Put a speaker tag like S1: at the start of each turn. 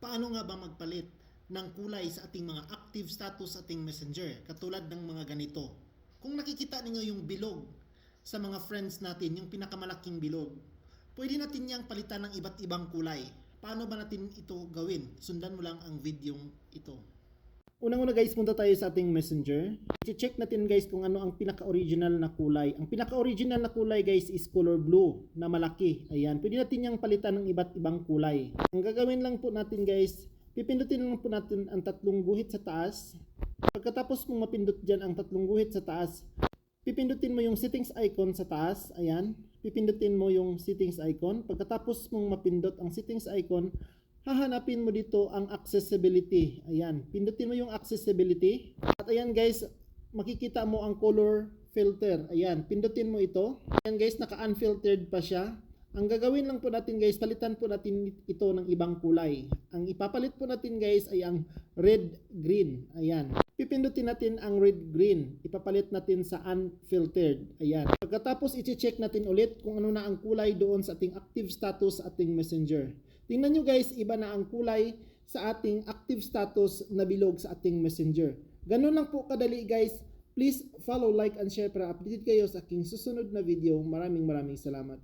S1: Paano nga ba magpalit ng kulay sa ating mga active status sa ating messenger? Katulad ng mga ganito. Kung nakikita ninyo yung bilog sa mga friends natin, yung pinakamalaking bilog, pwede natin niyang palitan ng iba't ibang kulay. Paano ba natin ito gawin? Sundan mo lang ang videong ito. Unang-una guys, punta tayo sa ating messenger. I-check natin guys kung ano ang pinaka-original na kulay. Ang pinaka-original na kulay guys is color blue na malaki. Ayan, pwede natin niyang palitan ng iba't ibang kulay. Ang gagawin lang po natin guys, pipindutin lang po natin ang tatlong guhit sa taas. Pagkatapos mong mapindot dyan ang tatlong guhit sa taas, pipindutin mo yung settings icon sa taas. Ayan, pipindutin mo yung settings icon. Pagkatapos mong mapindot ang settings icon, hahanapin mo dito ang accessibility. Ayan, pindutin mo yung accessibility. At ayan guys, makikita mo ang color filter. Ayan, pindutin mo ito. Ayan guys, naka-unfiltered pa siya. Ang gagawin lang po natin guys, palitan po natin ito ng ibang kulay. Ang ipapalit po natin guys ay ang red-green. Ayan. Pipindutin natin ang red-green. Ipapalit natin sa unfiltered. Ayan. Pagkatapos, i-check natin ulit kung ano na ang kulay doon sa ating active status sa ating messenger. Tingnan nyo guys, iba na ang kulay sa ating active status na bilog sa ating messenger. Ganun lang po kadali guys. Please follow, like, and share para updated kayo sa aking susunod na video. Maraming salamat.